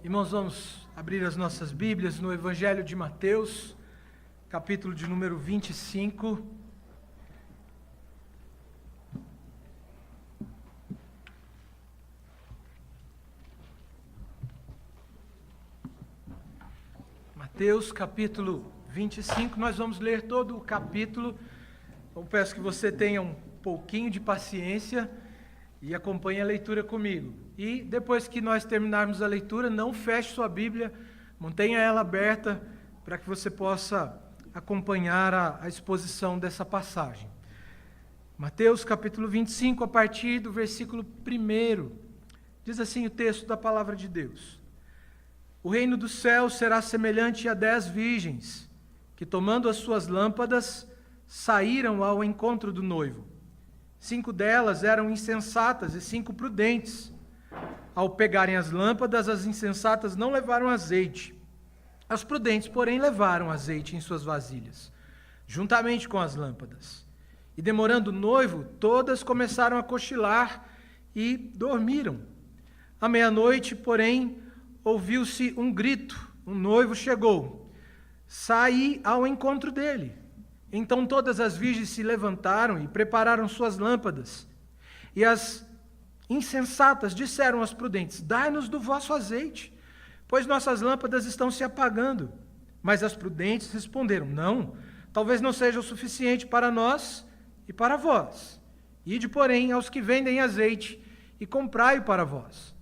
Irmãos, vamos abrir as nossas Bíblias no Evangelho de Mateus, capítulo de número 25. Mateus, capítulo 25, nós vamos ler todo o capítulo. Eu peço que você tenha um pouquinho de paciência e acompanhe a leitura comigo. E depois que nós terminarmos a leitura, não feche sua Bíblia, mantenha ela aberta para que você possa acompanhar a exposição dessa passagem. Mateus capítulo 25, a partir do versículo 1, diz assim o texto da palavra de Deus: O reino dos céus será semelhante a 10 virgens, que tomando as suas lâmpadas, saíram ao encontro do noivo. 5 delas eram insensatas e 5 prudentes. Ao pegarem as lâmpadas, as insensatas não levaram azeite. As prudentes, porém, levaram azeite em suas vasilhas, juntamente com as lâmpadas. E demorando o noivo, todas começaram a cochilar e dormiram. À meia-noite, porém, ouviu-se um grito: um noivo chegou. Saí ao encontro dele. Então todas as virgens se levantaram e prepararam suas lâmpadas. E as insensatas disseram às prudentes: Dai-nos do vosso azeite, pois nossas lâmpadas estão se apagando. Mas as prudentes responderam: Não, talvez não seja o suficiente para nós e para vós. Ide, porém, aos que vendem azeite e comprai-o para vós.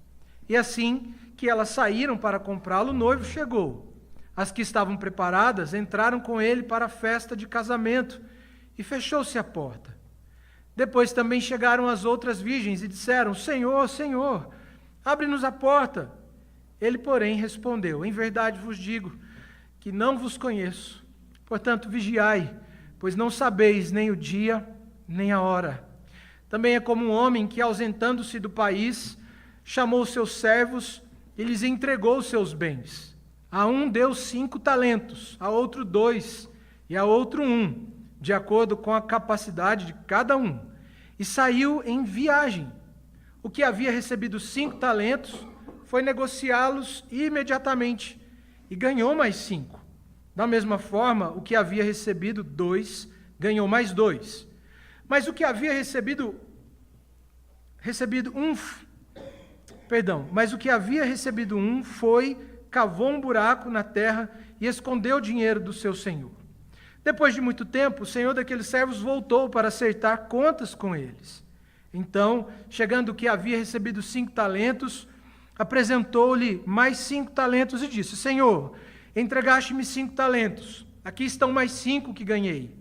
E assim que elas saíram para comprá-lo, o noivo chegou. As que estavam preparadas entraram com ele para a festa de casamento, e fechou-se a porta. Depois também chegaram as outras virgens e disseram: Senhor, Senhor, abre-nos a porta. Ele, porém, respondeu: Em verdade vos digo que não vos conheço. Portanto, vigiai, pois não sabeis nem o dia, nem a hora. Também é como um homem que, ausentando-se do país, chamou seus servos e lhes entregou os seus bens. A um deu 5 talentos, a outro 2, e a outro 1, de acordo com a capacidade de cada um, e saiu em viagem. O que havia recebido 5 talentos foi negociá-los imediatamente, e ganhou mais 5. Da mesma forma, o que havia recebido 2, ganhou mais 2. Mas o que havia recebido um cavou um buraco na terra e escondeu o dinheiro do seu senhor. Depois de muito tempo, o senhor daqueles servos voltou para acertar contas com eles. Então, chegando o que havia recebido 5 talentos, apresentou-lhe mais 5 talentos e disse: Senhor, entregaste-me 5 talentos, aqui estão mais 5 que ganhei.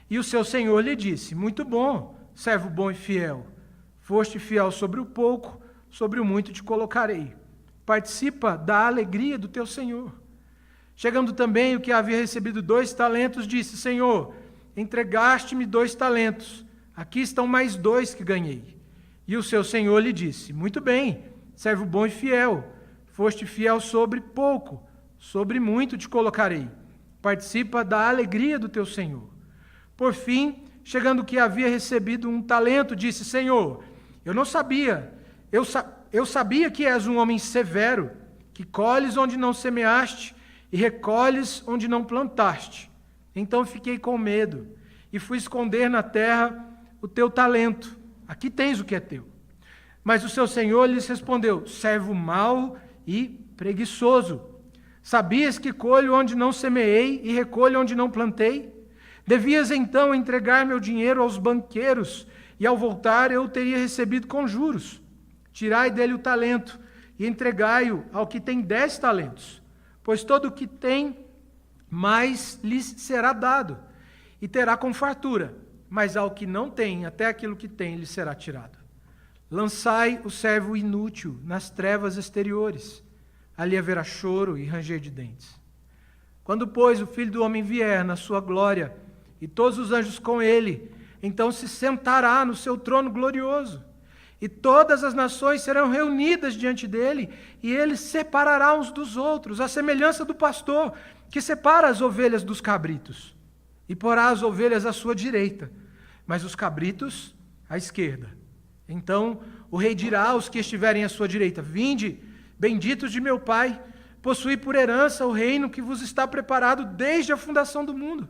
E o seu senhor lhe disse: Muito bom, servo bom e fiel. Foste fiel sobre o pouco, sobre o muito te colocarei. Participa da alegria do teu senhor. Chegando também o que havia recebido 2 talentos, disse: Senhor, entregaste-me 2 talentos, aqui estão mais 2 que ganhei. E o seu senhor lhe disse: Muito bem, servo bom e fiel. Foste fiel sobre pouco, sobre muito te colocarei. Participa da alegria do teu senhor. Por fim, chegando o que havia recebido 1 talento, disse: Senhor, eu não sabia, eu sabia que és um homem severo, que colhes onde não semeaste e recolhes onde não plantaste. Então fiquei com medo e fui esconder na terra o teu talento. Aqui tens o que é teu. Mas o seu senhor lhes respondeu: Servo mau e preguiçoso. Sabias que colho onde não semeei e recolho onde não plantei? Devias então entregar meu dinheiro aos banqueiros, e ao voltar eu o teria recebido com juros. Tirai dele o talento e entregai-o ao que tem 10 talentos, pois todo o que tem, mais lhe será dado, e terá com fartura, mas ao que não tem, até aquilo que tem lhe será tirado. Lançai o servo inútil nas trevas exteriores, ali haverá choro e ranger de dentes. Quando, pois, o Filho do Homem vier na sua glória, e todos os anjos com ele, então se sentará no seu trono glorioso. E todas as nações serão reunidas diante dele, e ele separará uns dos outros, à semelhança do pastor que separa as ovelhas dos cabritos. E porá as ovelhas à sua direita, mas os cabritos à esquerda. Então o rei dirá aos que estiverem à sua direita: Vinde, benditos de meu Pai, possuí por herança o reino que vos está preparado desde a fundação do mundo.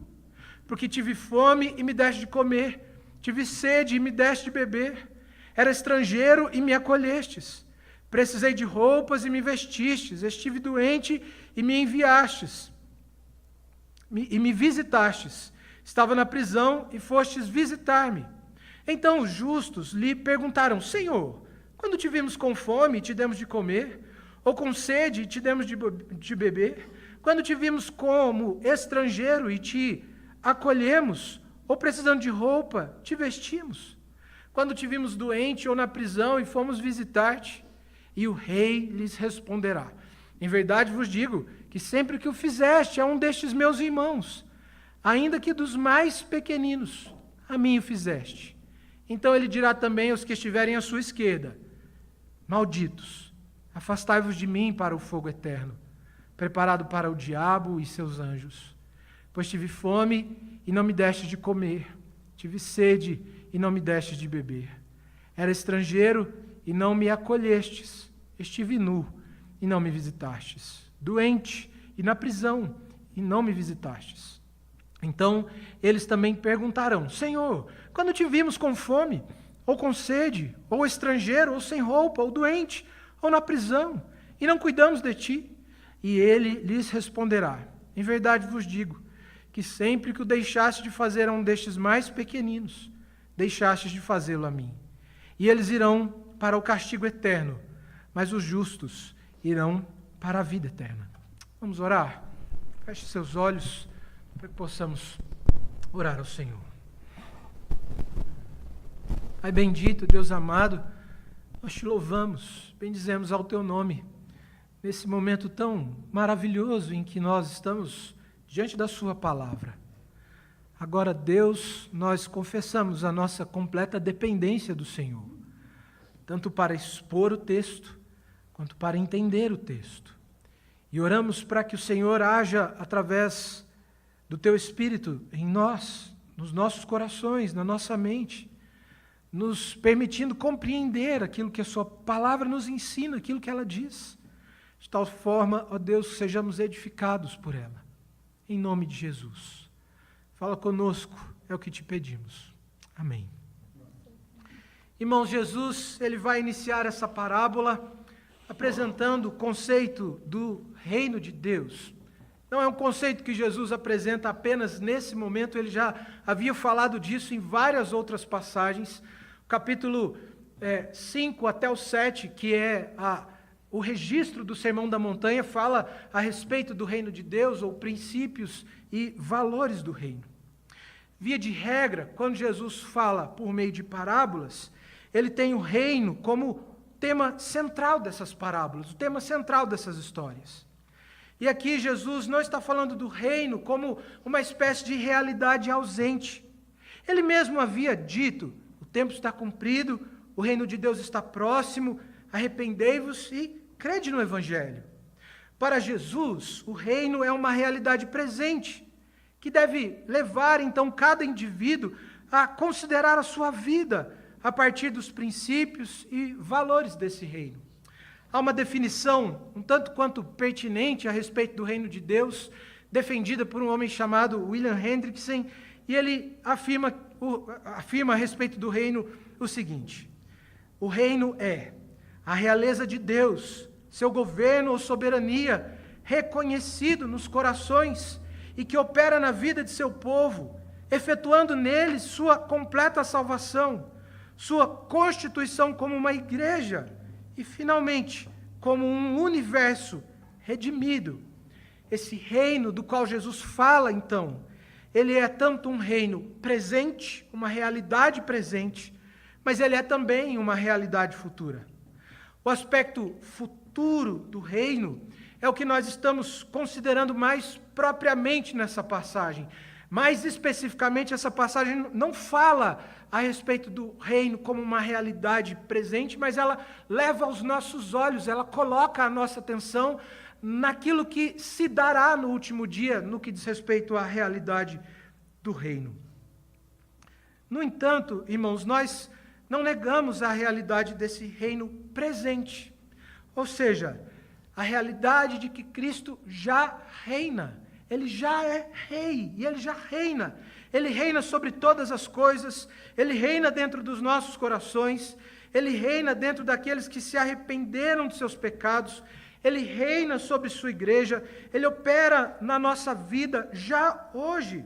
Porque tive fome e me deste de comer, tive sede e me deste de beber, era estrangeiro e me acolhestes, precisei de roupas e me vestistes, estive doente e me enviastes, e me visitastes, estava na prisão e fostes visitar-me. Então os justos lhe perguntaram: Senhor, quando te vimos com fome e te demos de comer, ou com sede e te demos de beber? Quando te vimos como estrangeiro e te acolhemos, ou precisando de roupa, te vestimos? Quando te vimos doente ou na prisão e fomos visitar-te? E o rei lhes responderá: em verdade vos digo que sempre que o fizeste a um destes meus irmãos, ainda que dos mais pequeninos, a mim o fizeste. Então ele dirá também aos que estiverem à sua esquerda: malditos, afastai-vos de mim para o fogo eterno, preparado para o diabo e seus anjos. Pois tive fome e não me deste de comer, tive sede e não me deste de beber. Era estrangeiro e não me acolhestes, estive nu e não me visitastes, doente e na prisão e não me visitastes. Então eles também perguntarão: Senhor, quando te vimos com fome, ou com sede, ou estrangeiro, ou sem roupa, ou doente, ou na prisão, e não cuidamos de ti? E ele lhes responderá: em verdade vos digo, que sempre que o deixaste de fazer a um destes mais pequeninos, deixastes de fazê-lo a mim. E eles irão para o castigo eterno, mas os justos irão para a vida eterna. Vamos orar? Feche seus olhos para que possamos orar ao Senhor. Pai bendito, Deus amado, nós te louvamos, bendizemos ao teu nome, nesse momento tão maravilhoso em que nós estamos diante da sua palavra. Agora, Deus, nós confessamos a nossa completa dependência do Senhor, tanto para expor o texto, quanto para entender o texto. E oramos para que o Senhor haja através do teu Espírito em nós, nos nossos corações, na nossa mente, nos permitindo compreender aquilo que a sua palavra nos ensina, aquilo que ela diz. De tal forma, ó Deus, que sejamos edificados por ela. Em nome de Jesus. Fala conosco, é o que te pedimos. Amém. Irmãos, Jesus, ele vai iniciar essa parábola apresentando o conceito do reino de Deus. Não é um conceito que Jesus apresenta apenas nesse momento, ele já havia falado disso em várias outras passagens. O capítulo 5 até o 7, que é o registro do Sermão da Montanha, fala a respeito do reino de Deus, ou princípios e valores do reino. Via de regra, quando Jesus fala por meio de parábolas, ele tem o reino como tema central dessas parábolas, o tema central dessas histórias. E aqui Jesus não está falando do reino como uma espécie de realidade ausente. Ele mesmo havia dito: o tempo está cumprido, o reino de Deus está próximo, arrependei-vos e crede no Evangelho. Para Jesus, o reino é uma realidade presente, que deve levar então cada indivíduo a considerar a sua vida a partir dos princípios e valores desse reino. Há uma definição um tanto quanto pertinente a respeito do reino de Deus, defendida por um homem chamado William Hendrickson, e ele afirma a respeito do reino o seguinte: o reino é a realeza de Deus, seu governo ou soberania, reconhecido nos corações e que opera na vida de seu povo, efetuando neles sua completa salvação, sua constituição como uma igreja e, finalmente, como um universo redimido. Esse reino do qual Jesus fala, então, ele é tanto um reino presente, uma realidade presente, mas ele é também uma realidade futura. O aspecto futuro do reino é o que nós estamos considerando mais propriamente nessa passagem. Mais especificamente, essa passagem não fala a respeito do reino como uma realidade presente, mas ela leva os nossos olhos, ela coloca a nossa atenção naquilo que se dará no último dia, no que diz respeito à realidade do reino. No entanto, irmãos, nós não negamos a realidade desse reino presente. Ou seja, a realidade de que Cristo já reina. Ele já é rei e ele já reina. Ele reina sobre todas as coisas, ele reina dentro dos nossos corações, ele reina dentro daqueles que se arrependeram de seus pecados, ele reina sobre sua igreja, ele opera na nossa vida já hoje.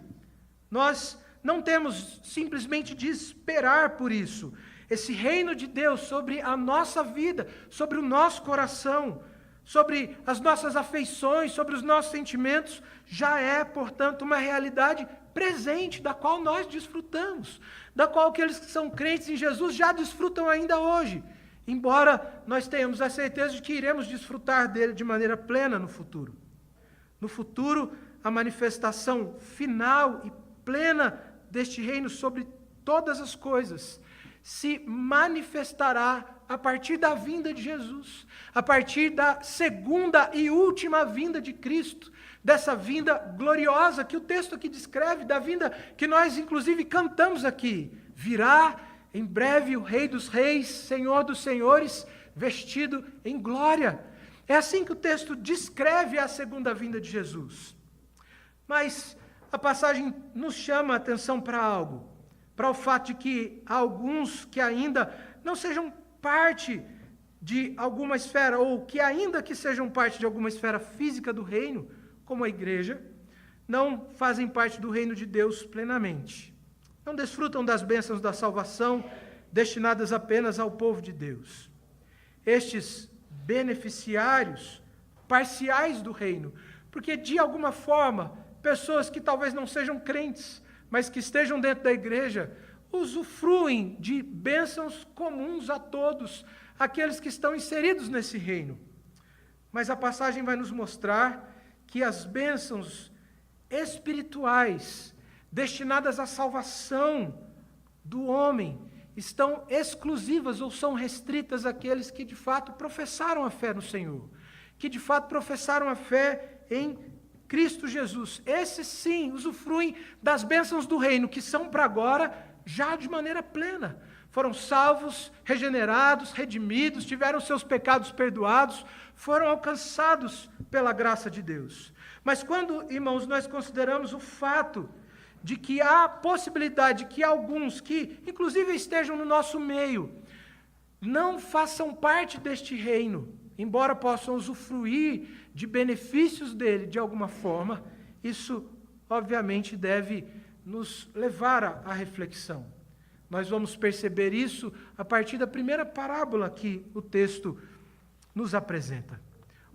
Nós não temos simplesmente de esperar por isso. Esse reino de Deus sobre a nossa vida, sobre o nosso coração, sobre as nossas afeições, sobre os nossos sentimentos, já é, portanto, uma realidade presente, da qual nós desfrutamos, da qual aqueles que são crentes em Jesus já desfrutam ainda hoje, embora nós tenhamos a certeza de que iremos desfrutar dele de maneira plena no futuro. No futuro, a manifestação final e plena deste reino sobre todas as coisas se manifestará a partir da vinda de Jesus, a partir da segunda e última vinda de Cristo, dessa vinda gloriosa que o texto aqui descreve, da vinda que nós inclusive cantamos aqui. Virá em breve o Rei dos Reis, Senhor dos Senhores, vestido em glória. É assim que o texto descreve a segunda vinda de Jesus. Mas a passagem nos chama a atenção para algo, para o fato de que há alguns que ainda não sejam parte de alguma esfera, ou que ainda que sejam parte de alguma esfera física do reino, como a igreja, não fazem parte do reino de Deus plenamente. Não desfrutam das bênçãos da salvação destinadas apenas ao povo de Deus. Estes beneficiários parciais do reino, porque de alguma forma, pessoas que talvez não sejam crentes, mas que estejam dentro da igreja, usufruem de bênçãos comuns a todos, aqueles que estão inseridos nesse reino. Mas a passagem vai nos mostrar que as bênçãos espirituais, destinadas à salvação do homem, estão exclusivas ou são restritas àqueles que de fato professaram a fé no Senhor, que de fato professaram a fé em Cristo Jesus. Esses sim usufruem das bênçãos do reino, que são para agora já de maneira plena. Foram salvos, regenerados, redimidos, tiveram seus pecados perdoados, foram alcançados pela graça de Deus. Mas quando, irmãos, nós consideramos o fato de que há possibilidade que alguns que, inclusive, estejam no nosso meio, não façam parte deste reino, embora possam usufruir de benefícios dele de alguma forma, isso, obviamente, deve nos levar à reflexão. Nós vamos perceber isso a partir da primeira parábola que o texto nos apresenta.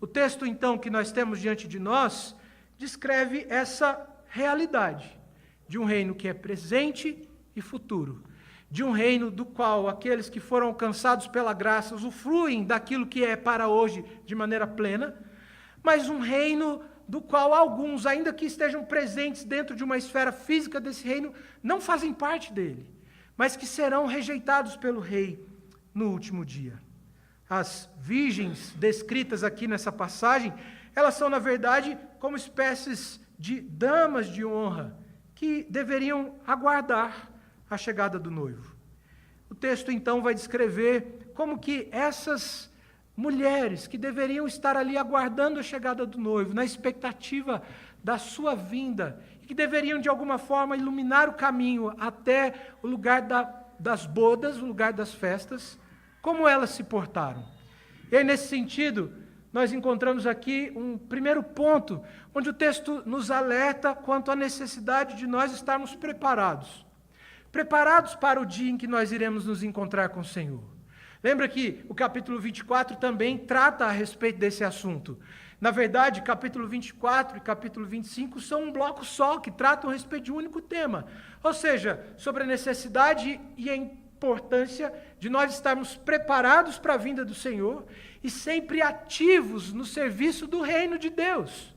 O texto, então, que nós temos diante de nós, descreve essa realidade de um reino que é presente e futuro, de um reino do qual aqueles que foram alcançados pela graça usufruem daquilo que é para hoje de maneira plena, mas um reino do qual alguns, ainda que estejam presentes dentro de uma esfera física desse reino, não fazem parte dele, mas que serão rejeitados pelo rei no último dia. As virgens descritas aqui nessa passagem, elas são, na verdade, como espécies de damas de honra, que deveriam aguardar a chegada do noivo. O texto, então, vai descrever como que essas mulheres que deveriam estar ali aguardando a chegada do noivo, na expectativa da sua vinda, e que deveriam, de alguma forma, iluminar o caminho até o lugar das bodas, o lugar das festas, como elas se portaram. E aí, nesse sentido, nós encontramos aqui um primeiro ponto, onde o texto nos alerta quanto à necessidade de nós estarmos preparados. Preparados para o dia em que nós iremos nos encontrar com o Senhor. Lembra que o capítulo 24 também trata a respeito desse assunto. Na verdade, capítulo 24 e capítulo 25 são um bloco só, que tratam a respeito de um único tema. Ou seja, sobre a necessidade e a importância de nós estarmos preparados para a vinda do Senhor e sempre ativos no serviço do reino de Deus.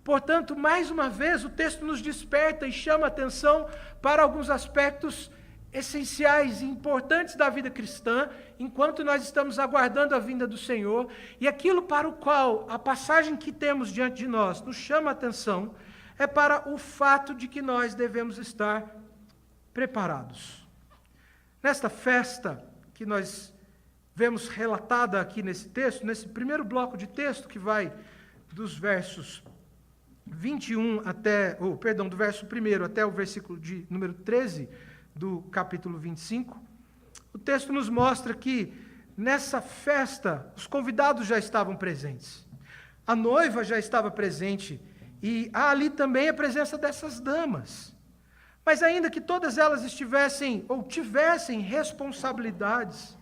Portanto, mais uma vez, o texto nos desperta e chama a atenção para alguns aspectos essenciais e importantes da vida cristã, enquanto nós estamos aguardando a vinda do Senhor, e aquilo para o qual a passagem que temos diante de nós nos chama a atenção, é para o fato de que nós devemos estar preparados. Nesta festa que nós vemos relatada aqui nesse texto, nesse primeiro bloco de texto que vai dos versos 21 do verso 1 até o versículo de número 13 do capítulo 25, o texto nos mostra que nessa festa os convidados já estavam presentes. A noiva já estava presente e há ali também a presença dessas damas. Mas ainda que todas elas estivessem ou tivessem responsabilidades,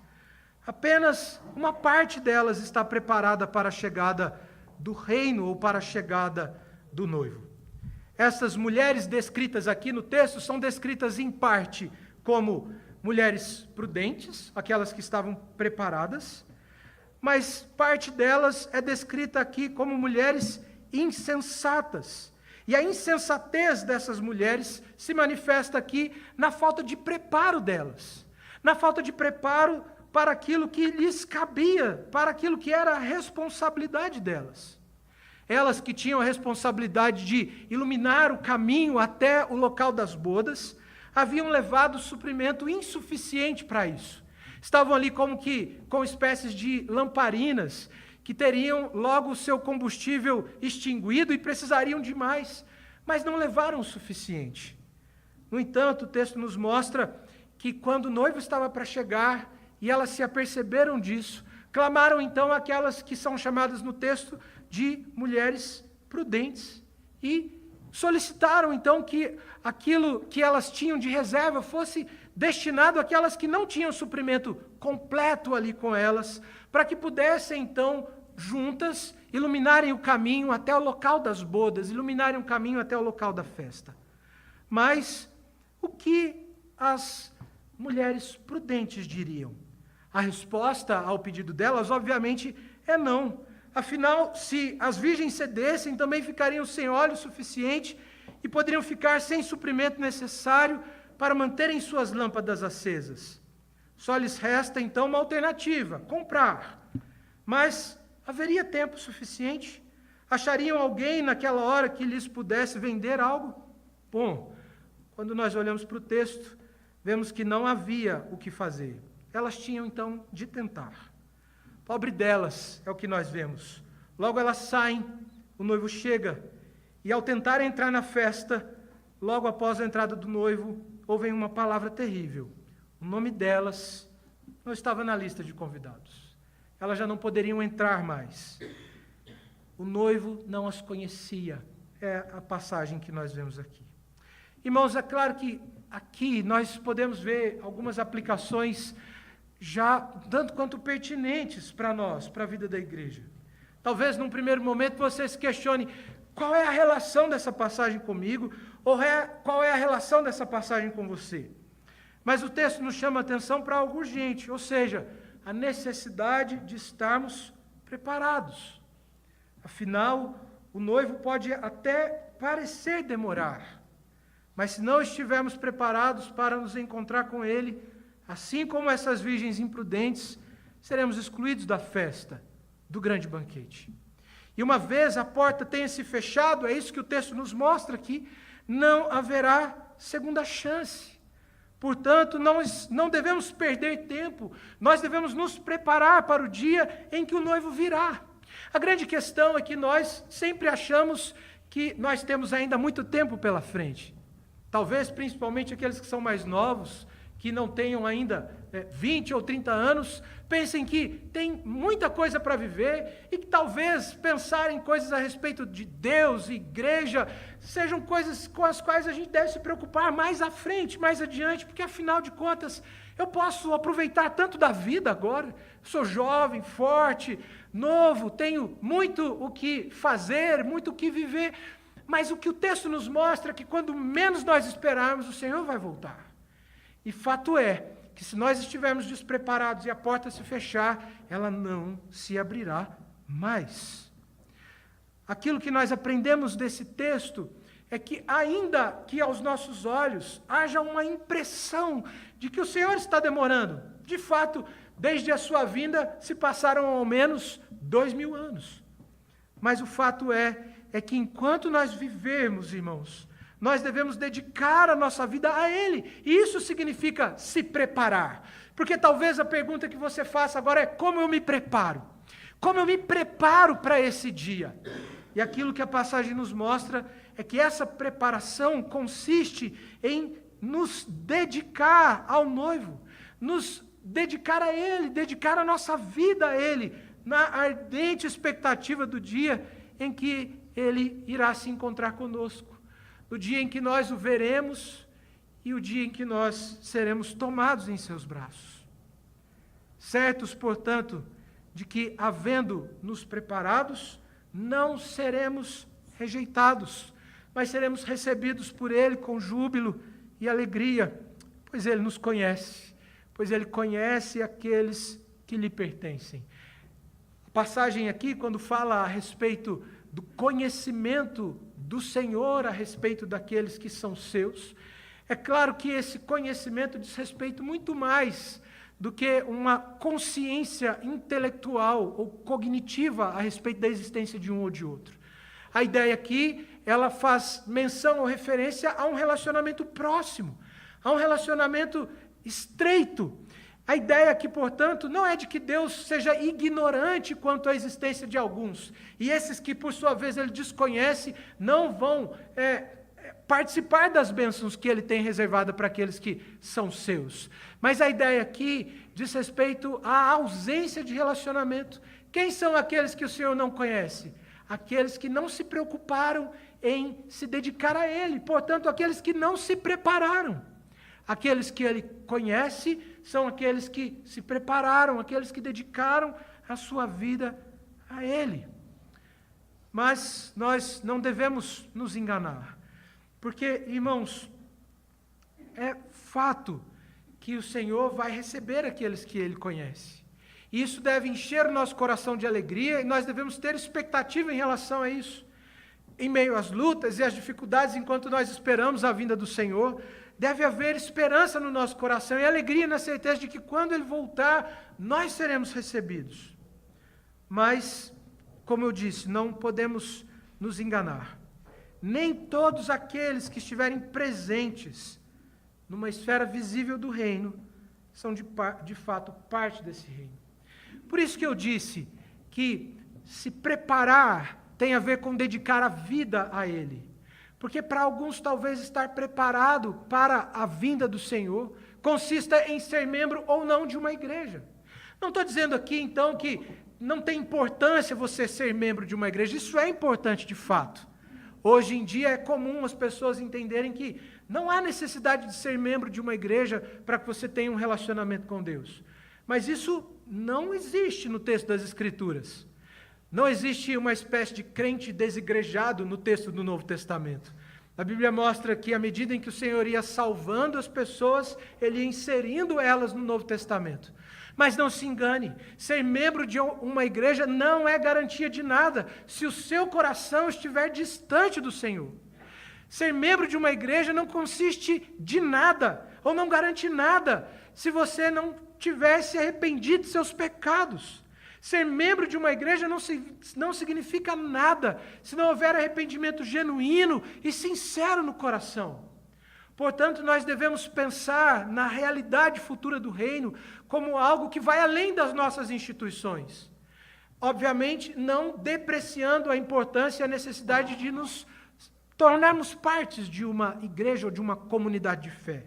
apenas uma parte delas está preparada para a chegada do reino ou para a chegada do noivo. Essas mulheres descritas aqui no texto são descritas em parte como mulheres prudentes, aquelas que estavam preparadas, mas parte delas é descrita aqui como mulheres insensatas. E a insensatez dessas mulheres se manifesta aqui na falta de preparo delas, na falta de preparo para aquilo que lhes cabia, para aquilo que era a responsabilidade delas. Elas que tinham a responsabilidade de iluminar o caminho até o local das bodas, haviam levado suprimento insuficiente para isso. Estavam ali como que com espécies de lamparinas, que teriam logo o seu combustível extinguido e precisariam de mais, mas não levaram o suficiente. No entanto, o texto nos mostra que quando o noivo estava para chegar, e elas se aperceberam disso, clamaram então aquelas que são chamadas no texto de mulheres prudentes, e solicitaram então que aquilo que elas tinham de reserva fosse destinado àquelas que não tinham suprimento completo ali com elas, para que pudessem então juntas iluminarem o caminho até o local das bodas, iluminarem o caminho até o local da festa. Mas o que as mulheres prudentes diriam? A resposta ao pedido delas, obviamente, é não. Afinal, se as virgens cedessem, também ficariam sem óleo suficiente e poderiam ficar sem suprimento necessário para manterem suas lâmpadas acesas. Só lhes resta, então, uma alternativa: comprar. Mas haveria tempo suficiente? Achariam alguém naquela hora que lhes pudesse vender algo? Bom, quando nós olhamos para o texto, vemos que não havia o que fazer. Elas tinham, então, de tentar. Pobre delas, é o que nós vemos. Logo elas saem, o noivo chega, e ao tentar entrar na festa, logo após a entrada do noivo, ouvem uma palavra terrível. O nome delas não estava na lista de convidados. Elas já não poderiam entrar mais. O noivo não as conhecia. É a passagem que nós vemos aqui. Irmãos, é claro que aqui nós podemos ver algumas aplicações já tanto quanto pertinentes para nós, para a vida da igreja. Talvez num primeiro momento você se questione: qual é a relação dessa passagem comigo? Ou qual é a relação dessa passagem com você? Mas o texto nos chama a atenção para algo urgente, ou seja, a necessidade de estarmos preparados. Afinal, o noivo pode até parecer demorar, mas se não estivermos preparados para nos encontrar com ele, assim como essas virgens imprudentes, seremos excluídos da festa, do grande banquete. E uma vez a porta tenha se fechado, é isso que o texto nos mostra aqui, não haverá segunda chance. Portanto, nós não devemos perder tempo, nós devemos nos preparar para o dia em que o noivo virá. A grande questão é que nós sempre achamos que nós temos ainda muito tempo pela frente. Talvez, principalmente aqueles que são mais novos, que não tenham ainda 20 ou 30 anos, pensem que tem muita coisa para viver e que talvez pensar em coisas a respeito de Deus, igreja, sejam coisas com as quais a gente deve se preocupar mais à frente, mais adiante, porque afinal de contas eu posso aproveitar tanto da vida agora. Sou jovem, forte, novo, tenho muito o que fazer, muito o que viver, mas o que o texto nos mostra é que quando menos nós esperarmos, o Senhor vai voltar. E fato é que se nós estivermos despreparados e a porta se fechar, ela não se abrirá mais. Aquilo que nós aprendemos desse texto é que ainda que aos nossos olhos haja uma impressão de que o Senhor está demorando, de fato, desde a sua vinda se passaram ao menos 2000 anos. Mas o fato é que enquanto nós vivermos, irmãos, Nós devemos dedicar a nossa vida a Ele. E isso significa se preparar. Porque talvez a pergunta que você faça agora é: como eu me preparo? Como eu me preparo para esse dia? E aquilo que a passagem nos mostra é que essa preparação consiste em nos dedicar ao noivo, nos dedicar a Ele, dedicar a nossa vida a Ele, na ardente expectativa do dia em que Ele irá se encontrar conosco, no dia em que nós o veremos e o dia em que nós seremos tomados em seus braços. Certos, portanto, de que, havendo nos preparados, não seremos rejeitados, mas seremos recebidos por Ele com júbilo e alegria, pois Ele nos conhece, pois Ele conhece aqueles que lhe pertencem. A passagem aqui, quando fala a respeito do conhecimento do Senhor a respeito daqueles que são seus, é claro que esse conhecimento diz respeito muito mais do que uma consciência intelectual ou cognitiva a respeito da existência de um ou de outro. A ideia aqui, ela faz menção ou referência a um relacionamento próximo, a um relacionamento estreito. A ideia aqui, portanto, não é de que Deus seja ignorante quanto à existência de alguns, e esses que, por sua vez, Ele desconhece, não vão participar das bênçãos que Ele tem reservada para aqueles que são seus. Mas a ideia aqui diz respeito à ausência de relacionamento. Quem são aqueles que o Senhor não conhece? Aqueles que não se preocuparam em se dedicar a Ele, portanto, aqueles que não se prepararam. Aqueles que Ele conhece são aqueles que se prepararam, aqueles que dedicaram a sua vida a Ele. Mas nós não devemos nos enganar, porque, irmãos, é fato que o Senhor vai receber aqueles que Ele conhece. E isso deve encher o nosso coração de alegria, e nós devemos ter expectativa em relação a isso. Em meio às lutas e às dificuldades, enquanto nós esperamos a vinda do Senhor, deve haver esperança no nosso coração e alegria na certeza de que quando Ele voltar, nós seremos recebidos. Mas, como eu disse, não podemos nos enganar. Nem todos aqueles que estiverem presentes numa esfera visível do reino são de fato parte desse reino. Por isso que eu disse que se preparar tem a ver com dedicar a vida a Ele. Porque para alguns talvez estar preparado para a vinda do Senhor consista em ser membro ou não de uma igreja. Não estou dizendo aqui então que não tem importância você ser membro de uma igreja, isso é importante de fato. Hoje em dia é comum as pessoas entenderem que não há necessidade de ser membro de uma igreja para que você tenha um relacionamento com Deus. Mas isso não existe no texto das Escrituras. Não existe uma espécie de crente desigrejado no texto do Novo Testamento. A Bíblia mostra que à medida em que o Senhor ia salvando as pessoas, Ele ia inserindo elas no Novo Testamento. Mas não se engane, ser membro de uma igreja não é garantia de nada se o seu coração estiver distante do Senhor. Ser membro de uma igreja não consiste de nada, ou não garante nada, se você não tiver se arrependido de seus pecados. Ser membro de uma igreja não significa nada se não houver arrependimento genuíno e sincero no coração. Portanto, nós devemos pensar na realidade futura do reino como algo que vai além das nossas instituições. Obviamente, não depreciando a importância e a necessidade de nos tornarmos partes de uma igreja ou de uma comunidade de fé.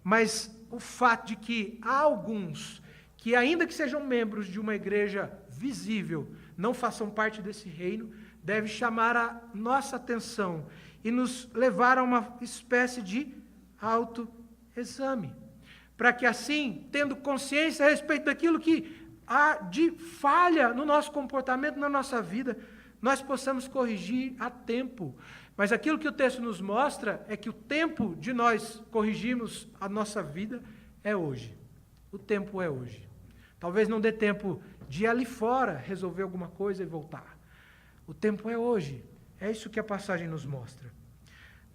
Mas o fato de que há alguns que, ainda que sejam membros de uma igreja visível, não façam parte desse reino, deve chamar a nossa atenção e nos levar a uma espécie de autoexame, para que assim, tendo consciência a respeito daquilo que há de falha no nosso comportamento, na nossa vida, nós possamos corrigir a tempo. Mas aquilo que o texto nos mostra é que o tempo de nós corrigirmos a nossa vida é hoje. O tempo é hoje. Talvez não dê tempo de ir ali fora, resolver alguma coisa e voltar. O tempo é hoje. É isso que a passagem nos mostra.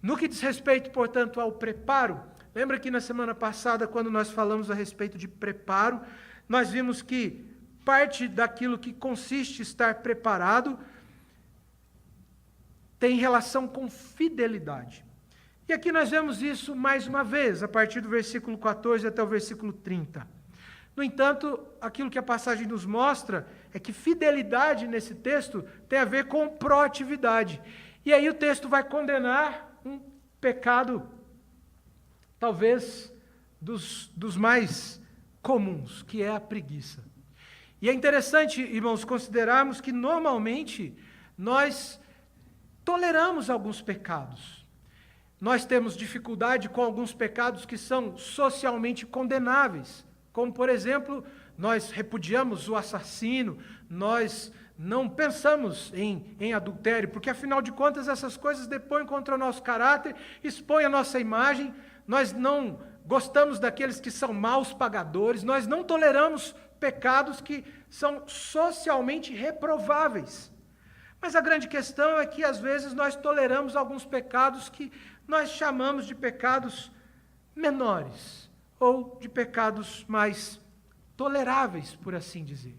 No que diz respeito, portanto, ao preparo, lembra que na semana passada, quando nós falamos a respeito de preparo, nós vimos que parte daquilo que consiste em estar preparado tem relação com fidelidade. E aqui nós vemos isso mais uma vez, a partir do versículo 14 até o versículo 30. No entanto, aquilo que a passagem nos mostra é que fidelidade nesse texto tem a ver com proatividade. E aí o texto vai condenar um pecado, talvez dos mais comuns, que é a preguiça. E é interessante, irmãos, considerarmos que normalmente nós toleramos alguns pecados. Nós temos dificuldade com alguns pecados que são socialmente condenáveis, como, por exemplo, nós repudiamos o assassino, nós não pensamos em adultério, porque, afinal de contas, essas coisas depõem contra o nosso caráter, expõem a nossa imagem, nós não gostamos daqueles que são maus pagadores, nós não toleramos pecados que são socialmente reprováveis. Mas a grande questão é que, às vezes, nós toleramos alguns pecados que nós chamamos de pecados menores, ou de pecados mais toleráveis, por assim dizer.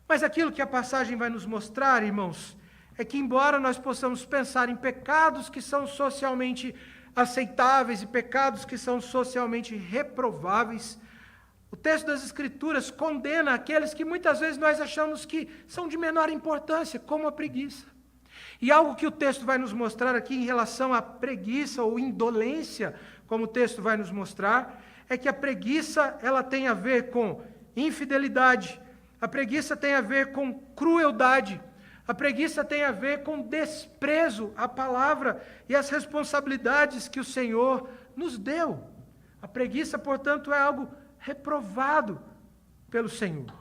Mas aquilo que a passagem vai nos mostrar, irmãos, é que embora nós possamos pensar em pecados que são socialmente aceitáveis e pecados que são socialmente reprováveis, o texto das Escrituras condena aqueles que muitas vezes nós achamos que são de menor importância, como a preguiça. E algo que o texto vai nos mostrar aqui em relação à preguiça ou indolência, como o texto vai nos mostrar, é que a preguiça ela tem a ver com infidelidade, a preguiça tem a ver com crueldade, a preguiça tem a ver com desprezo à palavra e às responsabilidades que o Senhor nos deu. A preguiça, portanto, é algo reprovado pelo Senhor.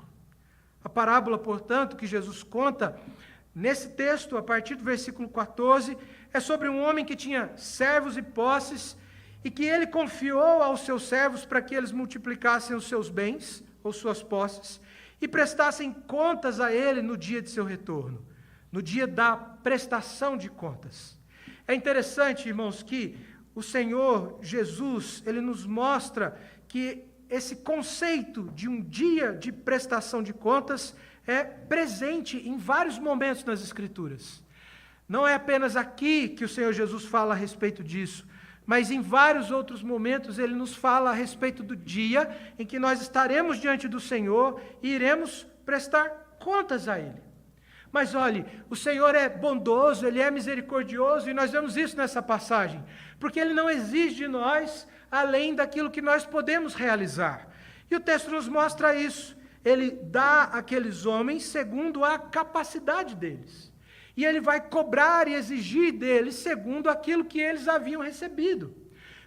A parábola, portanto, que Jesus conta nesse texto, a partir do versículo 14, é sobre um homem que tinha servos e posses e que ele confiou aos seus servos para que eles multiplicassem os seus bens ou suas posses e prestassem contas a ele no dia de seu retorno, no dia da prestação de contas. É interessante, irmãos, que o Senhor Jesus, ele nos mostra que esse conceito de um dia de prestação de contas é presente em vários momentos nas Escrituras. Não é apenas aqui que o Senhor Jesus fala a respeito disso, mas em vários outros momentos ele nos fala a respeito do dia em que nós estaremos diante do Senhor e iremos prestar contas a Ele. Mas olhe, o Senhor é bondoso, Ele é misericordioso, e nós vemos isso nessa passagem, porque Ele não exige de nós além daquilo que nós podemos realizar. E o texto nos mostra isso. Ele dá àqueles homens segundo a capacidade deles. E Ele vai cobrar e exigir deles segundo aquilo que eles haviam recebido.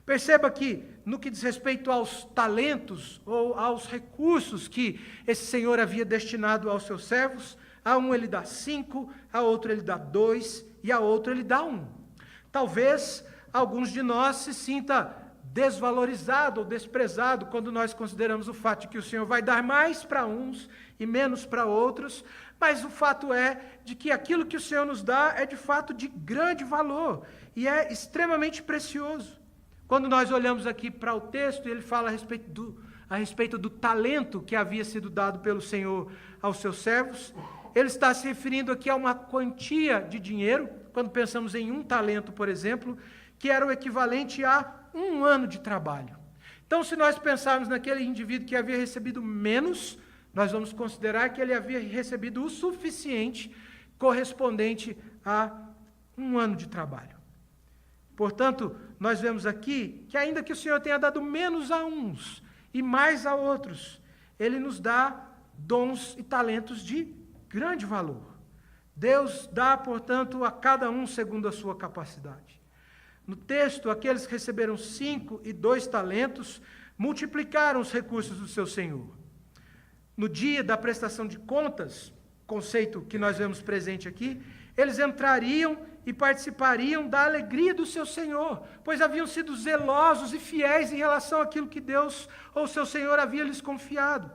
Perceba que, no que diz respeito aos talentos ou aos recursos que esse Senhor havia destinado aos seus servos, a um ele dá 5, a outro ele dá 2 e a outro ele dá 1. Talvez alguns de nós se sinta desvalorizado ou desprezado quando nós consideramos o fato de que o Senhor vai dar mais para uns e menos para outros, mas o fato é de que aquilo que o Senhor nos dá é de fato de grande valor e é extremamente precioso. Quando nós olhamos aqui para o texto, ele fala a respeito do talento que havia sido dado pelo Senhor aos seus servos. Ele está se referindo aqui a uma quantia de dinheiro, quando pensamos em 1 talento, por exemplo, que era o equivalente a 1 ano de trabalho. Então, se nós pensarmos naquele indivíduo que havia recebido menos, nós vamos considerar que ele havia recebido o suficiente, correspondente a 1 ano de trabalho. Portanto, nós vemos aqui que ainda que o Senhor tenha dado menos a uns e mais a outros, Ele nos dá dons e talentos de grande valor. Deus dá, portanto, a cada um segundo a sua capacidade. No texto, aqueles que receberam 5 e 2 talentos, multiplicaram os recursos do seu senhor. No dia da prestação de contas, conceito que nós vemos presente aqui, eles entrariam e participariam da alegria do seu senhor, pois haviam sido zelosos e fiéis em relação àquilo que Deus ou seu senhor havia lhes confiado.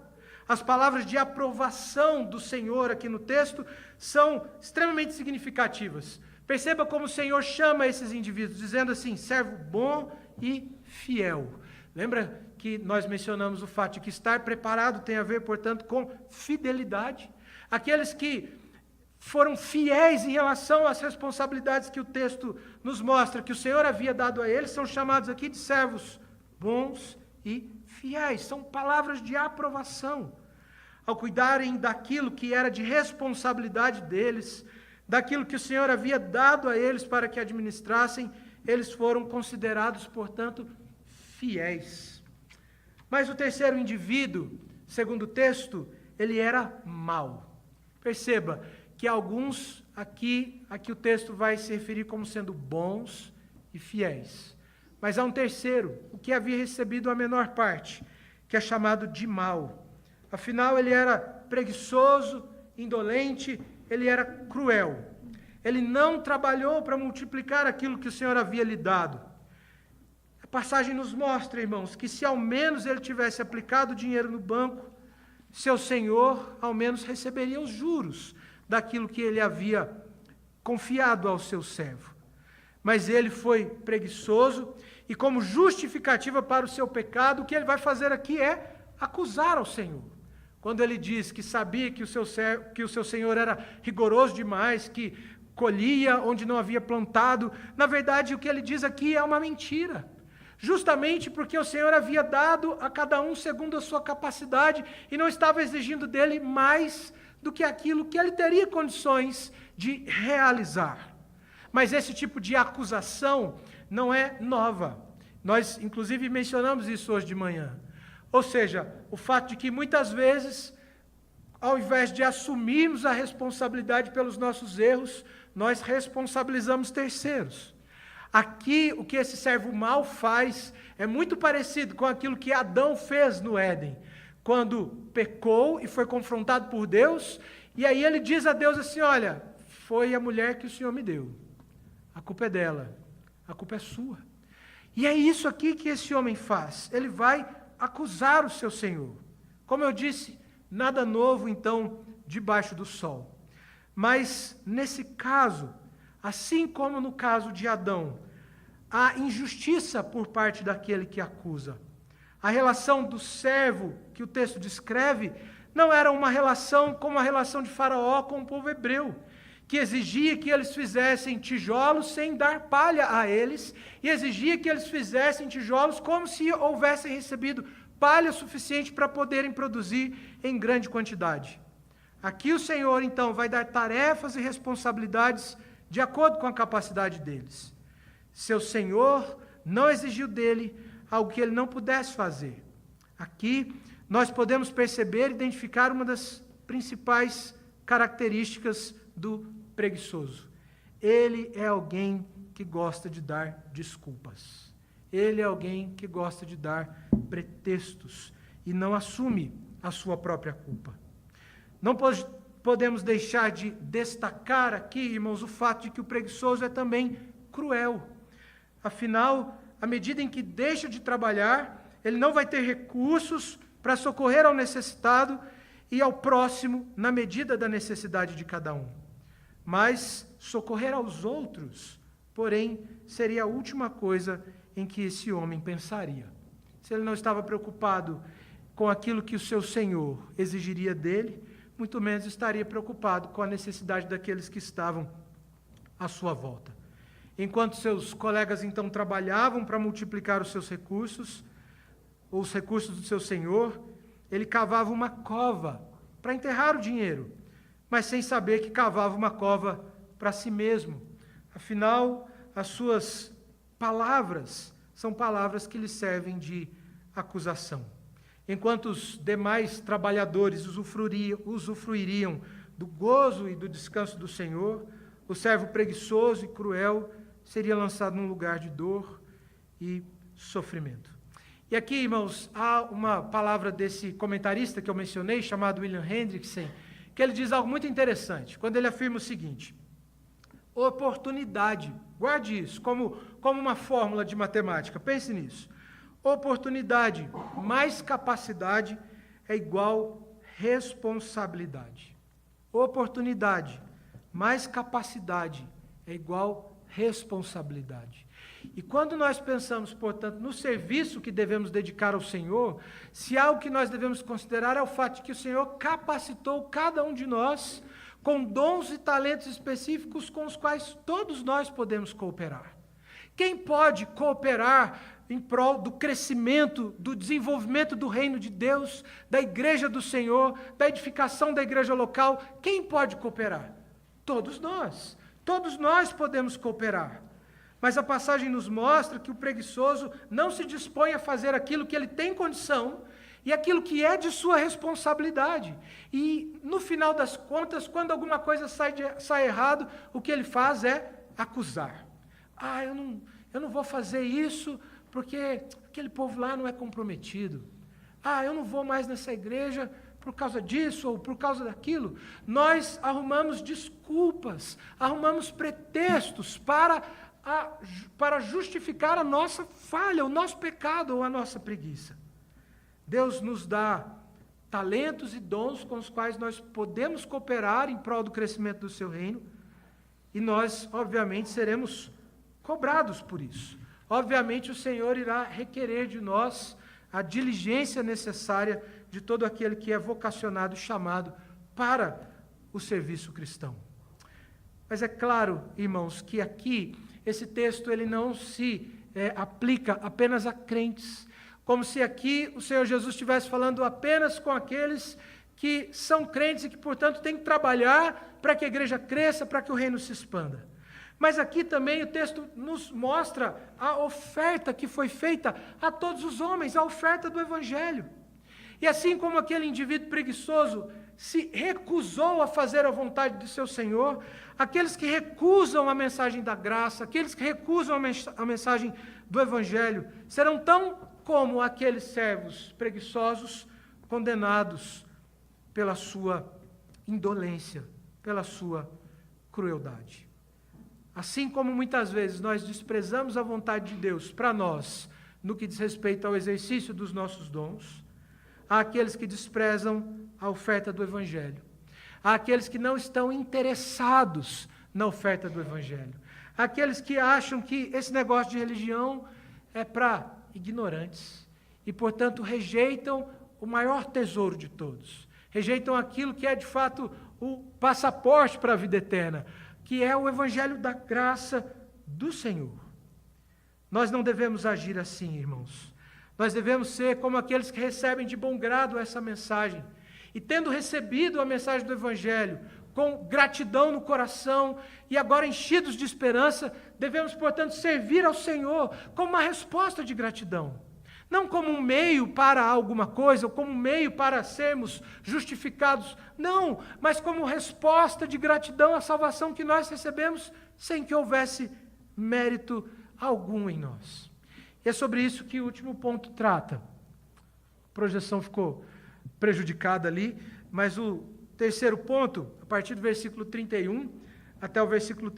As palavras de aprovação do Senhor aqui no texto são extremamente significativas. Perceba como o Senhor chama esses indivíduos, dizendo assim, servo bom e fiel. Lembra que nós mencionamos o fato de que estar preparado tem a ver, portanto, com fidelidade? Aqueles que foram fiéis em relação às responsabilidades que o texto nos mostra, que o Senhor havia dado a eles, são chamados aqui de servos bons e fiéis. São palavras de aprovação. Ao cuidarem daquilo que era de responsabilidade deles, daquilo que o Senhor havia dado a eles para que administrassem, eles foram considerados, portanto, fiéis. Mas o terceiro indivíduo, segundo o texto, ele era mau. Perceba que alguns aqui o texto vai se referir como sendo bons e fiéis. Mas há um terceiro, o que havia recebido a menor parte, que é chamado de mau. Afinal, ele era preguiçoso, indolente, ele era cruel. Ele não trabalhou para multiplicar aquilo que o Senhor havia lhe dado. A passagem nos mostra, irmãos, que se ao menos ele tivesse aplicado o dinheiro no banco, seu senhor ao menos receberia os juros daquilo que ele havia confiado ao seu servo. Mas ele foi preguiçoso e, como justificativa para o seu pecado, o que ele vai fazer aqui é acusar ao Senhor. Quando ele diz que sabia que o seu senhor era rigoroso demais, que colhia onde não havia plantado, na verdade o que ele diz aqui é uma mentira. Justamente porque o Senhor havia dado a cada um segundo a sua capacidade e não estava exigindo dele mais do que aquilo que ele teria condições de realizar. Mas esse tipo de acusação não é nova. Nós, inclusive, mencionamos isso hoje de manhã. Ou seja, o fato de que muitas vezes, ao invés de assumirmos a responsabilidade pelos nossos erros, nós responsabilizamos terceiros. Aqui, o que esse servo mau faz é muito parecido com aquilo que Adão fez no Éden, quando pecou e foi confrontado por Deus, e aí ele diz a Deus assim: olha, foi a mulher que o Senhor me deu, a culpa é dela, a culpa é sua. E é isso aqui que esse homem faz, ele vai acusar o seu senhor. Como eu disse, nada novo então debaixo do sol. Mas nesse caso, assim como no caso de Adão, há injustiça por parte daquele que acusa. A relação do servo que o texto descreve não era uma relação como a relação de Faraó com o povo hebreu, que exigia que eles fizessem tijolos sem dar palha a eles, e exigia que eles fizessem tijolos como se houvessem recebido palha suficiente para poderem produzir em grande quantidade. Aqui o Senhor, então, vai dar tarefas e responsabilidades de acordo com a capacidade deles. Seu Senhor não exigiu dele algo que ele não pudesse fazer. Aqui nós podemos perceber e identificar uma das principais características do preguiçoso. Ele é alguém que gosta de dar desculpas. Ele é alguém que gosta de dar pretextos e não assume a sua própria culpa. Não podemos deixar de destacar aqui, irmãos, o fato de que o preguiçoso é também cruel. Afinal, à medida em que deixa de trabalhar, ele não vai ter recursos para socorrer ao necessitado e ao próximo na medida da necessidade de cada um. Mas socorrer aos outros, porém, seria a última coisa em que esse homem pensaria. Se ele não estava preocupado com aquilo que o seu senhor exigiria dele, muito menos estaria preocupado com a necessidade daqueles que estavam à sua volta. Enquanto seus colegas então trabalhavam para multiplicar os seus recursos, ou os recursos do seu senhor, ele cavava uma cova para enterrar o dinheiro, mas sem saber que cavava uma cova para si mesmo. Afinal, as suas palavras são palavras que lhe servem de acusação. Enquanto os demais trabalhadores usufruiriam do gozo e do descanso do Senhor, o servo preguiçoso e cruel seria lançado num lugar de dor e sofrimento. E aqui, irmãos, há uma palavra desse comentarista que eu mencionei, chamado William Hendrickson, que ele diz algo muito interessante, quando ele afirma o seguinte: oportunidade, guarde isso como uma fórmula de matemática, pense nisso. Oportunidade mais capacidade é igual responsabilidade. Oportunidade mais capacidade é igual responsabilidade. E quando nós pensamos, portanto, no serviço que devemos dedicar ao Senhor, se algo que nós devemos considerar é o fato de que o Senhor capacitou cada um de nós com dons e talentos específicos com os quais todos nós podemos cooperar. Quem pode cooperar em prol do crescimento, do desenvolvimento do reino de Deus, da igreja do Senhor, da edificação da igreja local? Quem pode cooperar? Todos nós. Todos nós podemos cooperar. Mas a passagem nos mostra que o preguiçoso não se dispõe a fazer aquilo que ele tem condição e aquilo que é de sua responsabilidade. E, no final das contas, quando alguma coisa sai errado, o que ele faz é acusar. Eu não vou fazer isso porque aquele povo lá não é comprometido. Eu não vou mais nessa igreja por causa disso ou por causa daquilo. Nós arrumamos desculpas, arrumamos pretextos para justificar a nossa falha, o nosso pecado ou a nossa preguiça. Deus nos dá talentos e dons com os quais nós podemos cooperar em prol do crescimento do seu reino, e nós, obviamente, seremos cobrados por isso. Obviamente, o Senhor irá requerer de nós a diligência necessária de todo aquele que é vocacionado e chamado para o serviço cristão. Mas é claro, irmãos, que aqui esse texto ele não se aplica apenas a crentes, como se aqui o Senhor Jesus estivesse falando apenas com aqueles que são crentes e que, portanto, têm que trabalhar para que a igreja cresça, para que o reino se expanda. Mas aqui também o texto nos mostra a oferta que foi feita a todos os homens, a oferta do Evangelho. E assim como aquele indivíduo preguiçoso se recusou a fazer a vontade do seu Senhor, aqueles que recusam a mensagem da graça, aqueles que recusam a mensagem do Evangelho, serão tão como aqueles servos preguiçosos condenados pela sua indolência, pela sua crueldade. Assim como muitas vezes nós desprezamos a vontade de Deus para nós, no que diz respeito ao exercício dos nossos dons, há aqueles que desprezam a oferta do Evangelho. Há aqueles que não estão interessados na oferta do Evangelho. Há aqueles que acham que esse negócio de religião é para ignorantes e, portanto, rejeitam o maior tesouro de todos. Rejeitam aquilo que é, de fato, o passaporte para a vida eterna, que é o Evangelho da graça do Senhor. Nós não devemos agir assim, irmãos. Nós devemos ser como aqueles que recebem de bom grado essa mensagem. E tendo recebido a mensagem do Evangelho, com gratidão no coração e agora enchidos de esperança, devemos, portanto, servir ao Senhor como uma resposta de gratidão. Não como um meio para alguma coisa, ou como um meio para sermos justificados, não, mas como resposta de gratidão à salvação que nós recebemos sem que houvesse mérito algum em nós. E é sobre isso que o último ponto trata. A projeção ficou prejudicada ali, mas o terceiro ponto, a partir do versículo 31 até o versículo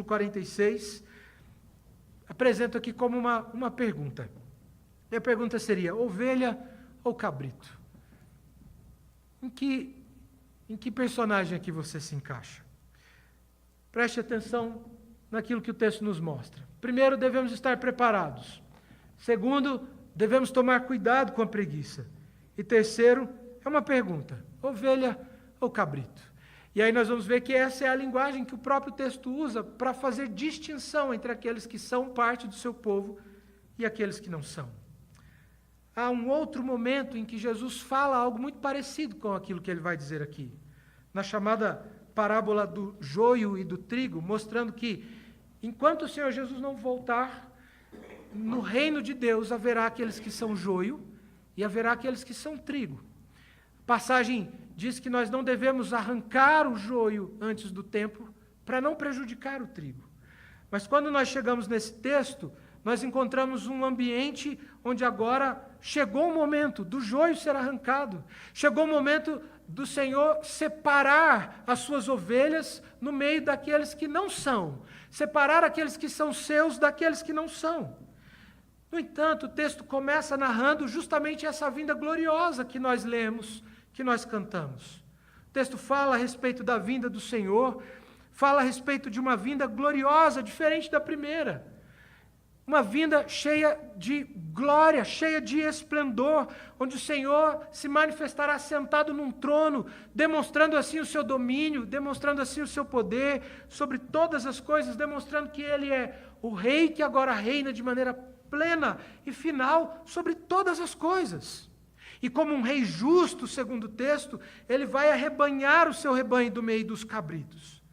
46, apresento aqui como uma pergunta. E a pergunta seria: ovelha ou cabrito? Em que personagem aqui você se encaixa? Preste atenção naquilo que o texto nos mostra. Primeiro, devemos estar preparados. Segundo, devemos tomar cuidado com a preguiça. E terceiro, é uma pergunta: ovelha ou cabrito? E aí nós vamos ver que essa é a linguagem que o próprio texto usa para fazer distinção entre aqueles que são parte do seu povo e aqueles que não são. Há um outro momento em que Jesus fala algo muito parecido com aquilo que ele vai dizer aqui, na chamada parábola do joio e do trigo, mostrando que, enquanto o Senhor Jesus não voltar, no reino de Deus haverá aqueles que são joio e haverá aqueles que são trigo. A passagem diz que nós não devemos arrancar o joio antes do tempo para não prejudicar o trigo. Mas quando nós chegamos nesse texto, nós encontramos um ambiente onde agora chegou o momento do joio ser arrancado. Chegou o momento do Senhor separar as suas ovelhas no meio daqueles que não são. Separar aqueles que são seus daqueles que não são. No entanto, o texto começa narrando justamente essa vinda gloriosa que nós lemos, que nós cantamos. O texto fala a respeito da vinda do Senhor, fala a respeito de uma vinda gloriosa, diferente da primeira. uma vinda cheia de glória, cheia de esplendor, onde o Senhor se manifestará sentado num trono, demonstrando assim o seu domínio, demonstrando assim o seu poder sobre todas as coisas, demonstrando que Ele é o Rei que agora reina de maneira plena e final sobre todas as coisas. E como um rei justo, segundo o texto, Ele vai arrebanhar o seu rebanho do meio dos cabritos.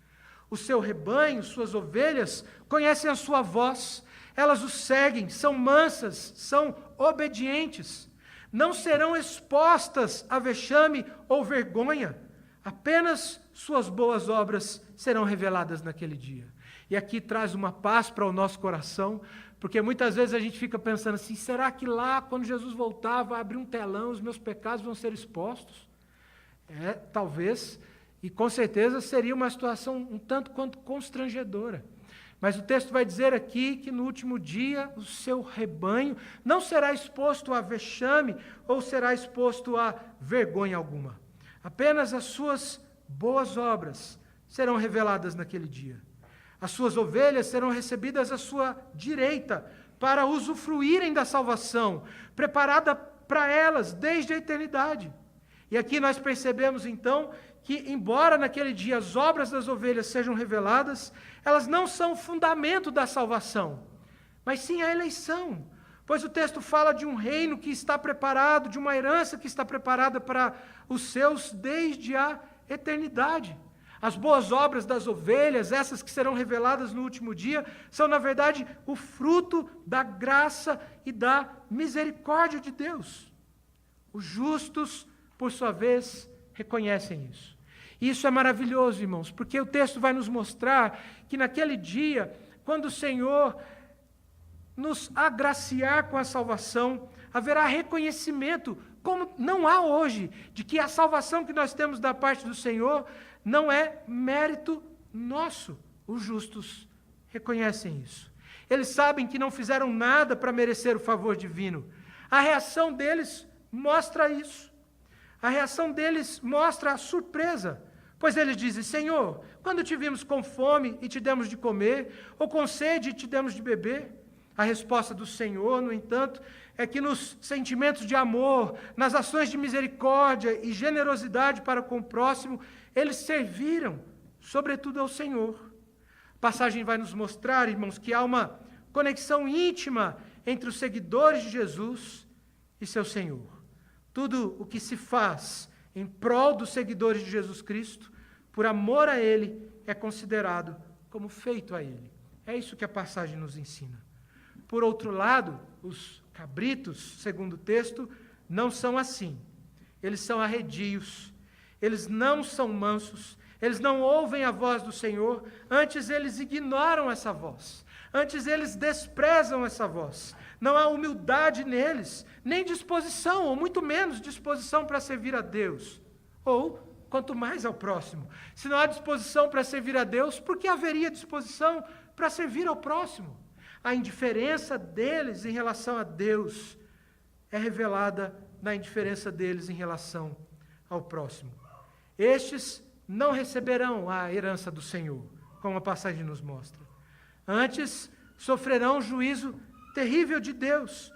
O seu rebanho, suas ovelhas, conhecem a sua voz, elas o seguem, são mansas, são obedientes, não serão expostas a vexame ou vergonha, apenas suas boas obras serão reveladas naquele dia. E aqui traz uma paz para o nosso coração, porque muitas vezes a gente fica pensando assim, será que lá, quando Jesus voltar, vai abrir um telão, os meus pecados vão ser expostos? Talvez, e com certeza seria uma situação um tanto quanto constrangedora. Mas o texto vai dizer aqui que no último dia o seu rebanho não será exposto a vexame ou será exposto a vergonha alguma. Apenas as suas boas obras serão reveladas naquele dia. As suas ovelhas serão recebidas à sua direita para usufruírem da salvação, preparada para elas desde a eternidade. E aqui nós percebemos então que, embora naquele dia as obras das ovelhas sejam reveladas, elas não são o fundamento da salvação, mas sim a eleição. Pois o texto fala de um reino que está preparado, de uma herança que está preparada para os seus desde a eternidade. As boas obras das ovelhas, essas que serão reveladas no último dia, são, na verdade, o fruto da graça e da misericórdia de Deus. Os justos, por sua vez, reconhecem isso. E isso é maravilhoso, irmãos, porque o texto vai nos mostrar que naquele dia, quando o Senhor nos agraciar com a salvação, haverá reconhecimento, como não há hoje, de que a salvação que nós temos da parte do Senhor não é mérito nosso. Os justos reconhecem isso. Eles sabem que não fizeram nada para merecer o favor divino. A reação deles mostra isso. A reação deles mostra a surpresa, pois eles dizem, Senhor, quando te vimos com fome e te demos de comer, ou com sede e te demos de beber? A resposta do Senhor, no entanto, é que nos sentimentos de amor, nas ações de misericórdia e generosidade para com o próximo, eles serviram, sobretudo ao Senhor. A passagem vai nos mostrar, irmãos, que há uma conexão íntima entre os seguidores de Jesus e seu Senhor. Tudo o que se faz em prol dos seguidores de Jesus Cristo, por amor a Ele, é considerado como feito a Ele. É isso que a passagem nos ensina. Por outro lado, os cabritos, segundo o texto, não são assim. Eles são arredios, eles não são mansos, eles não ouvem a voz do Senhor, antes eles ignoram essa voz, antes eles desprezam essa voz. Não há humildade neles, nem disposição, ou muito menos disposição para servir a Deus, ou quanto mais ao próximo. Se não há disposição para servir a Deus, por que haveria disposição para servir ao próximo? A indiferença deles em relação a Deus é revelada na indiferença deles em relação ao próximo. Estes não receberão a herança do Senhor, como a passagem nos mostra. Antes, sofrerão o juízo terrível de Deus,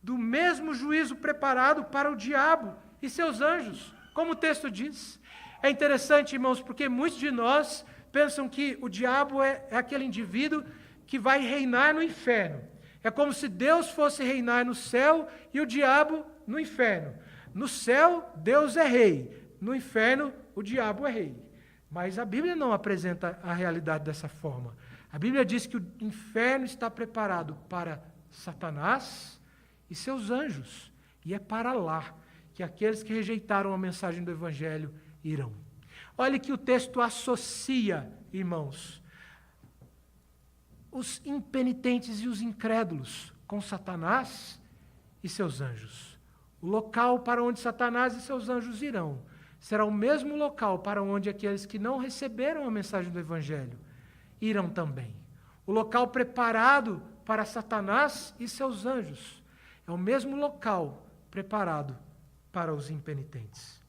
do mesmo juízo preparado para o diabo e seus anjos, como o texto diz. É interessante, irmãos, porque muitos de nós pensam que o diabo é aquele indivíduo que vai reinar no inferno. É como se Deus fosse reinar no céu e o diabo no inferno. No céu, Deus é rei. No inferno, o diabo é rei. Mas a Bíblia não apresenta a realidade dessa forma. A Bíblia diz que o inferno está preparado para Satanás e seus anjos. E é para lá que aqueles que rejeitaram a mensagem do Evangelho irão. Olhe que o texto associa, irmãos, os impenitentes e os incrédulos com Satanás e seus anjos. O local para onde Satanás e seus anjos irão será o mesmo local para onde aqueles que não receberam a mensagem do Evangelho irão também. O local preparado para Satanás e seus anjos é o mesmo local preparado para os impenitentes.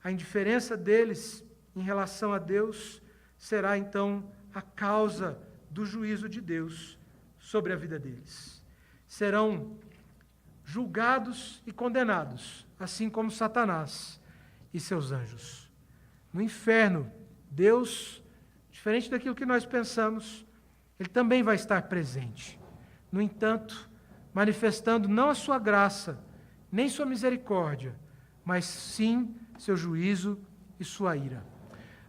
A indiferença deles em relação a Deus será então a causa do juízo de Deus sobre a vida deles. Serão julgados e condenados, assim como Satanás e seus anjos. No inferno, Deus, diferente daquilo que nós pensamos, Ele também vai estar presente. No entanto, manifestando não a sua graça, nem sua misericórdia, mas sim seu juízo e sua ira.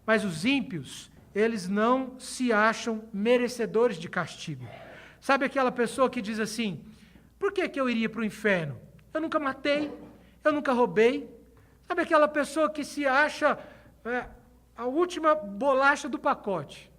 Mas os ímpios, eles não se acham merecedores de castigo. Sabe aquela pessoa que diz assim: por que eu iria para o inferno? Eu nunca matei, eu nunca roubei. Sabe aquela pessoa que se acha a última bolacha do pacote?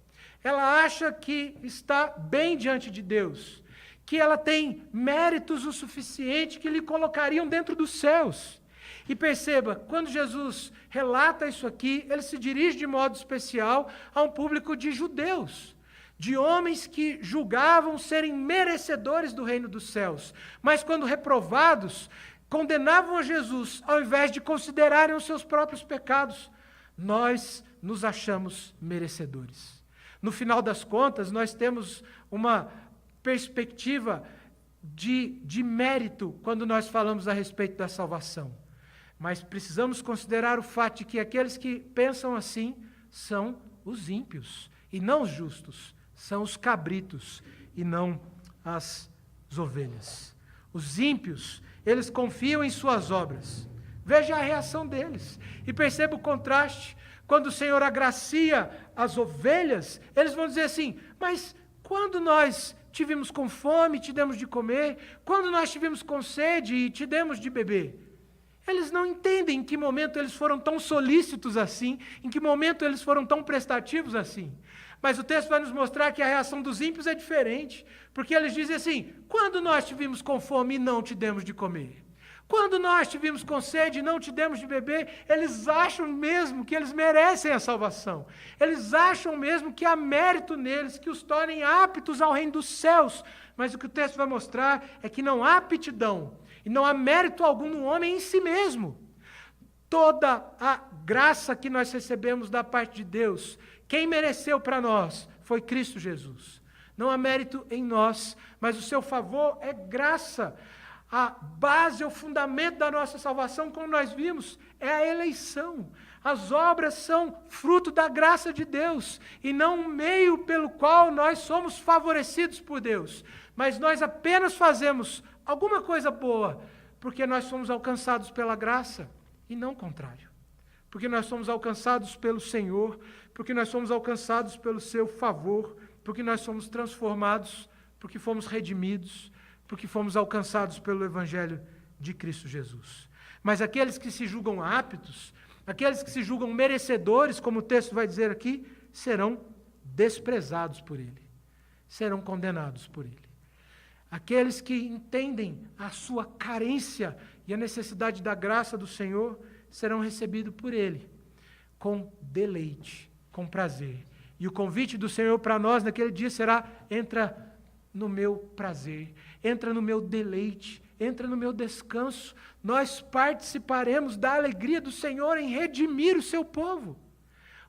Ela acha que está bem diante de Deus, que ela tem méritos o suficiente que lhe colocariam dentro dos céus. E perceba, quando Jesus relata isso aqui, ele se dirige de modo especial a um público de judeus, de homens que julgavam serem merecedores do reino dos céus, mas quando reprovados, condenavam a Jesus, ao invés de considerarem os seus próprios pecados. Nós nos achamos merecedores. No final das contas, nós temos uma perspectiva de mérito quando nós falamos a respeito da salvação. Mas precisamos considerar o fato de que aqueles que pensam assim são os ímpios, e não os justos, são os cabritos, e não as ovelhas. Os ímpios, eles confiam em suas obras. Veja a reação deles, e perceba o contraste. Quando o Senhor agracia as ovelhas, eles vão dizer assim: mas quando nós tivemos com fome e te demos de comer, quando nós tivemos com sede e te demos de beber? Eles não entendem em que momento eles foram tão solícitos assim, em que momento eles foram tão prestativos assim. Mas o texto vai nos mostrar que a reação dos ímpios é diferente, porque eles dizem assim: quando nós tivemos com fome e não te demos de comer? Quando nós tivemos com sede e não te demos de beber? Eles acham mesmo que eles merecem a salvação. Eles acham mesmo que há mérito neles, que os tornem aptos ao reino dos céus. Mas o que o texto vai mostrar é que não há aptidão e não há mérito algum no homem em si mesmo. Toda a graça que nós recebemos da parte de Deus, quem mereceu para nós foi Cristo Jesus. Não há mérito em nós, mas o seu favor é graça. A base, o fundamento da nossa salvação, como nós vimos, é a eleição. As obras são fruto da graça de Deus, e não um meio pelo qual nós somos favorecidos por Deus. Mas nós apenas fazemos alguma coisa boa, porque nós somos alcançados pela graça, e não o contrário. Porque nós somos alcançados pelo Senhor, porque nós somos alcançados pelo seu favor, porque nós somos transformados, porque fomos redimidos, porque fomos alcançados pelo Evangelho de Cristo Jesus. Mas aqueles que se julgam aptos, aqueles que se julgam merecedores, como o texto vai dizer aqui, serão desprezados por Ele, serão condenados por Ele. Aqueles que entendem a sua carência e a necessidade da graça do Senhor, serão recebidos por Ele, com deleite, com prazer. E o convite do Senhor para nós naquele dia será: entra no meu prazer, entra no meu deleite, entra no meu descanso. Nós participaremos da alegria do Senhor em redimir o seu povo.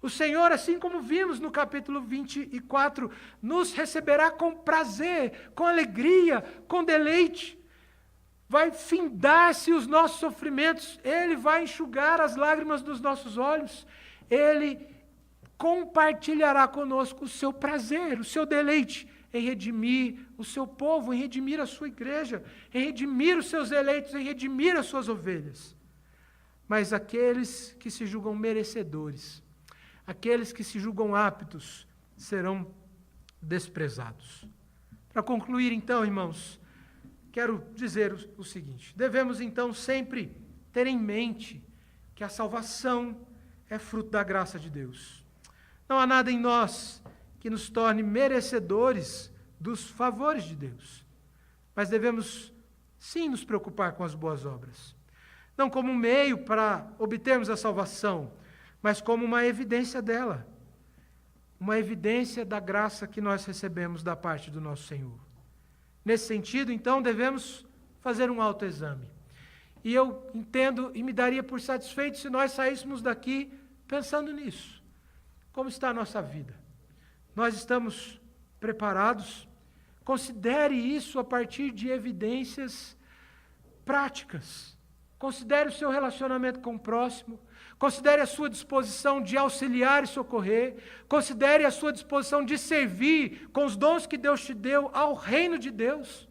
O Senhor, assim como vimos no capítulo 24, nos receberá com prazer, com alegria, com deleite. Vai findar-se os nossos sofrimentos, Ele vai enxugar as lágrimas dos nossos olhos, Ele compartilhará conosco o seu prazer, o seu deleite, em redimir o seu povo, em redimir a sua igreja, em redimir os seus eleitos, em redimir as suas ovelhas. Mas aqueles que se julgam merecedores, aqueles que se julgam aptos, serão desprezados. Para concluir então, irmãos, quero dizer o seguinte: devemos então sempre ter em mente que a salvação é fruto da graça de Deus. Não há nada em nós que nos torne merecedores dos favores de Deus. Mas devemos, sim, nos preocupar com as boas obras. Não como um meio para obtermos a salvação, mas como uma evidência dela. Uma evidência da graça que nós recebemos da parte do nosso Senhor. Nesse sentido, então, devemos fazer um autoexame. E eu entendo e me daria por satisfeito se nós saíssemos daqui pensando nisso. Como está a nossa vida? Nós estamos preparados Considere isso a partir de evidências práticas. Considere o seu relacionamento com o próximo. Considere a sua disposição de auxiliar e socorrer. Considere a sua disposição de servir com os dons que Deus te deu ao reino de Deus.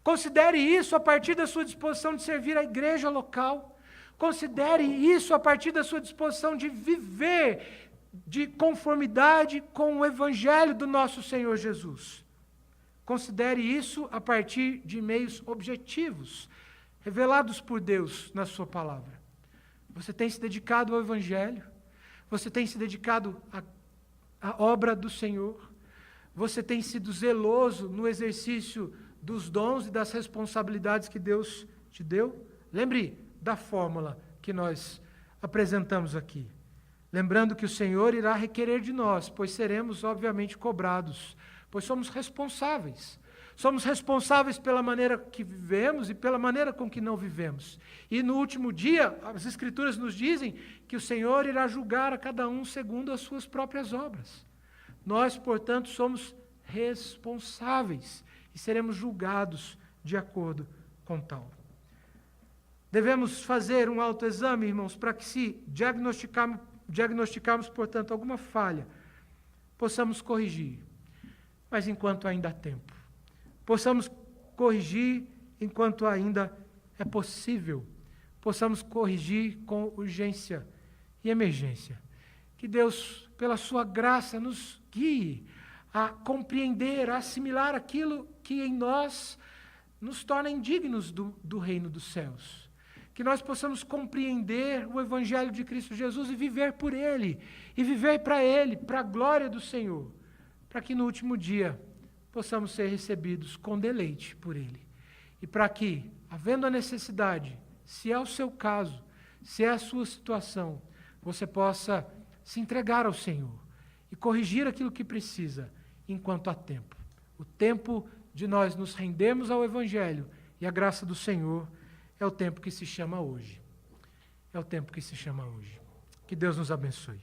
Considere isso a partir da sua disposição de servir a igreja local. Considere isso a partir da sua disposição de viver de conformidade com o evangelho do nosso Senhor Jesus. Considere isso a partir de meios objetivos, revelados por Deus na sua palavra. Você tem se dedicado ao evangelho? Você tem se dedicado à obra do Senhor? Você tem sido zeloso no exercício dos dons e das responsabilidades que Deus te deu? Lembre da fórmula que nós apresentamos aqui. Lembrando que o Senhor irá requerer de nós, pois seremos obviamente cobrados, pois somos responsáveis. Somos responsáveis pela maneira que vivemos e pela maneira com que não vivemos. E no último dia, as Escrituras nos dizem que o Senhor irá julgar a cada um segundo as suas próprias obras. Nós, portanto, somos responsáveis e seremos julgados de acordo com tal. Devemos fazer um autoexame, irmãos, para que se diagnosticarmos, portanto, alguma falha, possamos corrigir. Mas enquanto ainda há tempo. Possamos corrigir enquanto ainda é possível. Possamos corrigir com urgência e emergência. Que Deus, pela sua graça, nos guie a compreender, a assimilar aquilo que em nós nos torna indignos do reino dos céus. Que nós possamos compreender o evangelho de Cristo Jesus e viver por Ele, e viver para Ele, para a glória do Senhor, para que no último dia possamos ser recebidos com deleite por Ele. E para que, havendo a necessidade, se é o seu caso, se é a sua situação, você possa se entregar ao Senhor e corrigir aquilo que precisa, enquanto há tempo. O tempo de nós nos rendermos ao Evangelho e à graça do Senhor é o tempo que se chama hoje. É o tempo que se chama hoje. Que Deus nos abençoe.